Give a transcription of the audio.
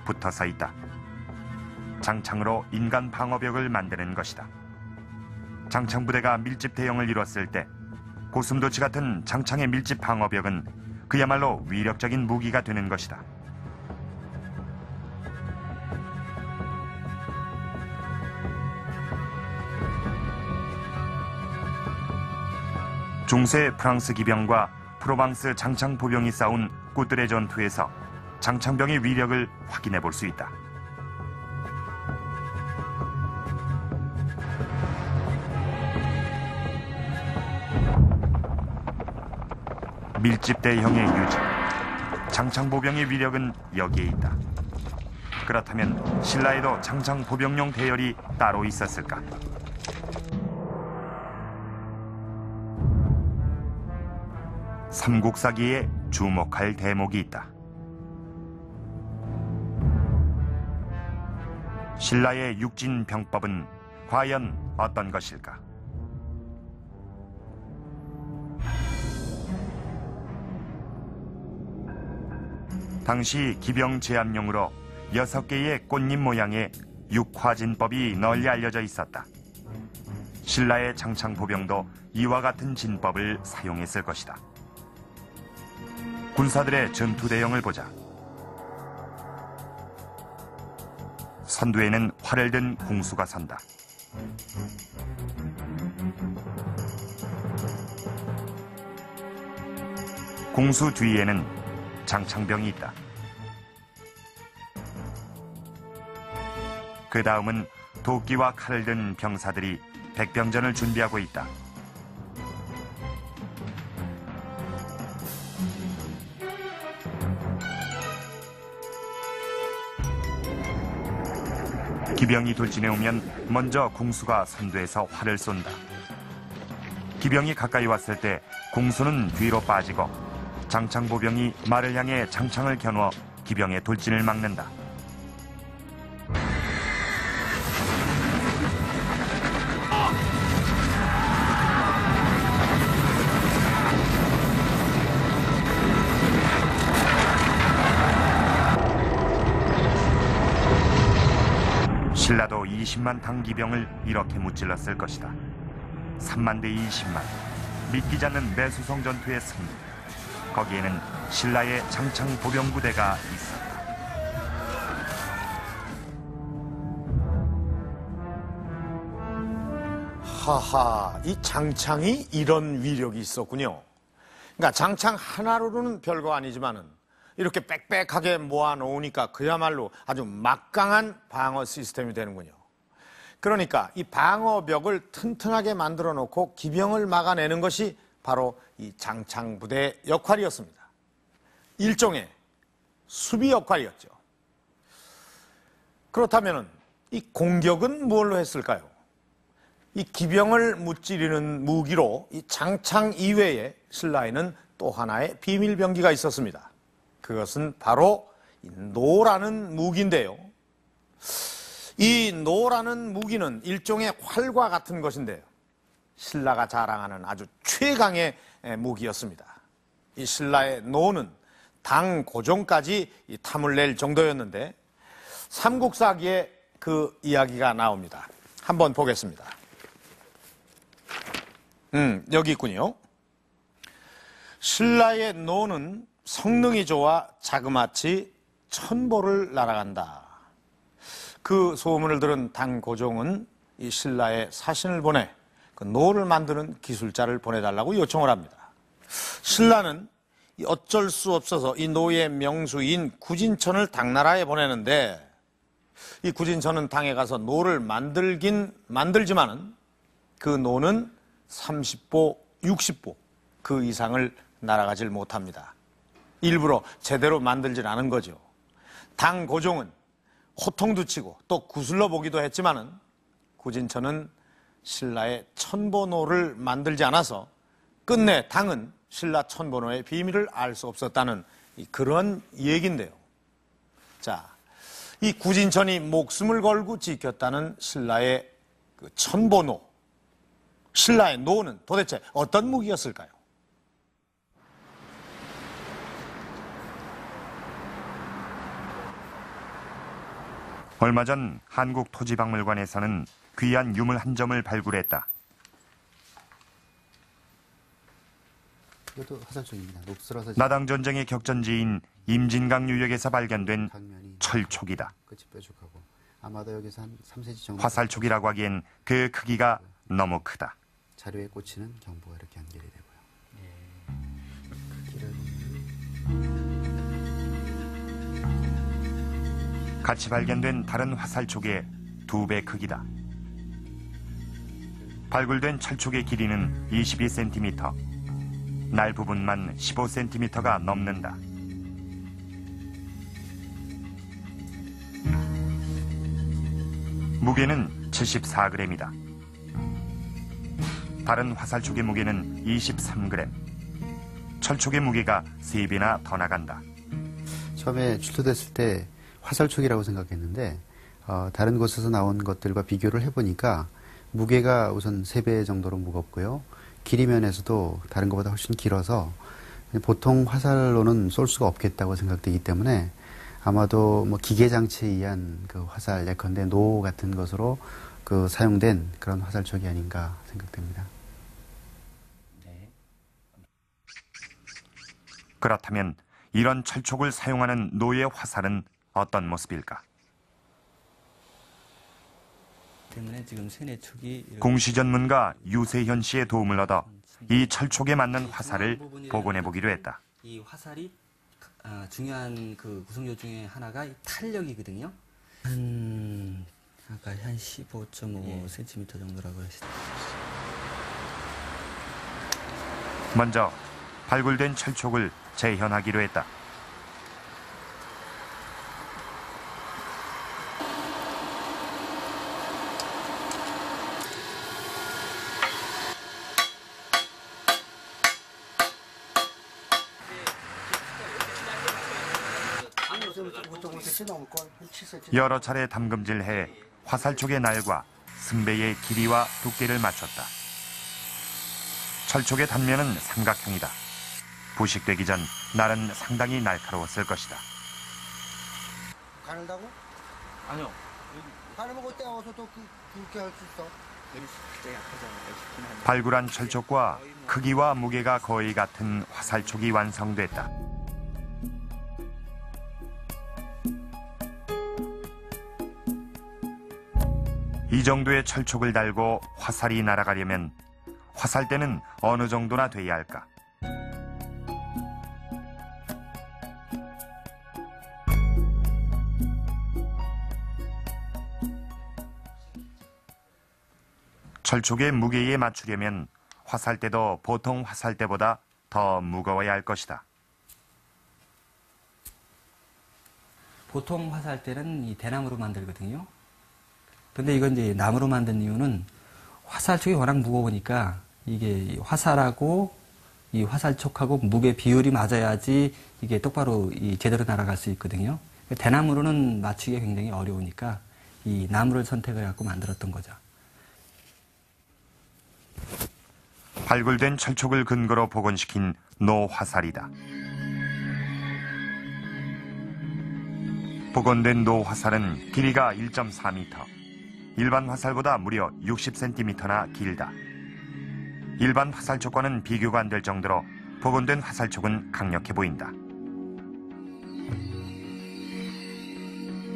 붙어 서 있다. 장창으로 인간 방어벽을 만드는 것이다. 장창부대가 밀집 대형을 이뤘을 때 고슴도치 같은 장창의 밀집 방어벽은 그야말로 위력적인 무기가 되는 것이다. 중세 프랑스 기병과 프로방스 장창 보병이 싸운 꾸뜨레 전투에서 장창병의 위력을 확인해 볼 수 있다. 밀집 대형의 유지, 장창 보병의 위력은 여기에 있다. 그렇다면 신라에도 장창 보병용 대열이 따로 있었을까? 삼국사기에 주목할 대목이 있다. 신라의 육진 병법은 과연 어떤 것일까? 당시 기병 제압용으로 6개의 꽃잎 모양의 육화진법이 널리 알려져 있었다. 신라의 장창 보병도 이와 같은 진법을 사용했을 것이다. 군사들의 전투 대형을 보자. 선두에는 활을 든 공수가 선다. 공수 뒤에는 장창병이 있다. 그 다음은 도끼와 칼을 든 병사들이 백병전을 준비하고 있다. 기병이 돌진해 오면 먼저 공수가 선두에서 활을 쏜다. 기병이 가까이 왔을 때 공수는 뒤로 빠지고 장창보병이 말을 향해 장창을 겨누어 기병의 돌진을 막는다. 신라도 20만 당기병을 이렇게 무찔렀을 것이다. 3만 대 20만, 믿기지 않는 매수성 전투의 승리. 거기에는 신라의 장창 보병부대가 있었다. 하하, 이 장창이 이런 위력이 있었군요. 그러니까 장창 하나로는 별거 아니지만은 이렇게 빽빽하게 모아놓으니까 그야말로 아주 막강한 방어 시스템이 되는군요. 그러니까 이 방어벽을 튼튼하게 만들어 놓고 기병을 막아내는 것이 바로 이 장창부대의 역할이었습니다. 일종의 수비 역할이었죠. 그렇다면 이 공격은 뭘로 했을까요? 이 기병을 무찌르는 무기로 이 장창 이외에 신라에는 또 하나의 비밀병기가 있었습니다. 그것은 바로 이 노라는 무기인데요. 이 노라는 무기는 일종의 활과 같은 것인데요. 신라가 자랑하는 아주 최강의 무기였습니다. 이 신라의 노는 당 고종까지 탐을 낼 정도였는데 삼국사기에 그 이야기가 나옵니다. 한번 보겠습니다. 여기 있군요. 신라의 노는 성능이 좋아 자그마치 천보를 날아간다. 그 소문을 들은 당고종은 이 신라에 사신을 보내 그 노를 만드는 기술자를 보내달라고 요청을 합니다. 신라는 어쩔 수 없어서 이 노의 명수인 구진천을 당나라에 보내는데 이 구진천은 당에 가서 노를 만들긴 만들지만은 그 노는 30보, 60보 그 이상을 날아가질 못합니다. 일부러 제대로 만들질 않은 거죠. 당 고종은 호통도 치고 또 구슬러 보기도 했지만은 구진천은 신라의 천보노를 만들지 않아서 끝내 당은 신라 천보노의 비밀을 알 수 없었다는 그런 얘기인데요. 자, 이 구진천이 목숨을 걸고 지켰다는 신라의 그 천보노, 신라의 노는 도대체 어떤 무기였을까요? 얼마 전 한국토지박물관에서는 귀한 유물 한 점을 발굴했다. 이것도 화살촉입니다. 녹슬어서 나당 전쟁의 격전지인 임진강 유역에서 발견된 당면이 철촉이다. 끝이 뾰족하고 아마도 여기서 한 3cm 정도 화살촉이라고 하기엔 그 크기가 너무 크다. 자료에 꽂히는 경보가 이렇게 연결이 되고요. 크기를 같이 발견된 다른 화살촉의 2배 크기다. 발굴된 철촉의 길이는 22cm, 날 부분만 15cm가 넘는다. 무게는 74g이다. 다른 화살촉의 무게는 23g. 철촉의 무게가 3배나 더 나간다. 처음에 출토됐을 때 화살촉이라고 생각했는데 다른 곳에서 나온 것들과 비교를 해보니까 무게가 우선 3배 정도로 무겁고요. 길이 면에서도 다른 것보다 훨씬 길어서 보통 화살로는 쏠 수가 없겠다고 생각되기 때문에 아마도 뭐 기계 장치에 의한 그 화살, 예컨대 노 같은 것으로 그 사용된 그런 화살촉이 아닌가 생각됩니다. 그렇다면 이런 철촉을 사용하는 노의 화살은 어떤 모습일까? 때문에 지금 세뇌축이 공시 전문가 유세현 씨의 도움을 얻어 이 철촉에 맞는 화살을 복원해 보기로 했다. 이 화살이 중요한 그 구성요 중에 하나가 이 탄력이거든요. 아까 한 15.5cm 정도라고 했어요. 먼저 발굴된 철촉을 재현하기로 했다. 여러 차례 담금질해 화살촉의 날과 승배의 길이와 두께를 맞췄다. 철촉의 단면은 삼각형이다. 부식되기 전 날은 상당히 날카로웠을 것이다. 가는다고? 아니요. 가는면 그때 와서 또 그렇게 할 수 있어. 발굴한 철촉과 크기와 무게가 거의 같은 화살촉이 완성됐다. 이 정도의 철촉을 달고 화살이 날아가려면 화살대는 어느 정도나 돼야 할까? 철촉의 무게에 맞추려면 화살대도 보통 화살대보다 더 무거워야 할 것이다. 보통 화살대는 이 대나무로 만들거든요. 근데 이건 이제 나무로 만든 이유는 화살촉이 워낙 무거우니까 이게 화살하고 이 화살촉하고 무게 비율이 맞아야지 이게 똑바로 제대로 날아갈 수 있거든요. 대나무로는 맞추기가 굉장히 어려우니까 이 나무를 선택을 해갖고 만들었던 거죠. 발굴된 철촉을 근거로 복원시킨 노화살이다. 복원된 노화살은 길이가 1.4m, 일반 화살보다 무려 60cm나 길다. 일반 화살촉과는 비교가 안 될 정도로 복원된 화살촉은 강력해 보인다.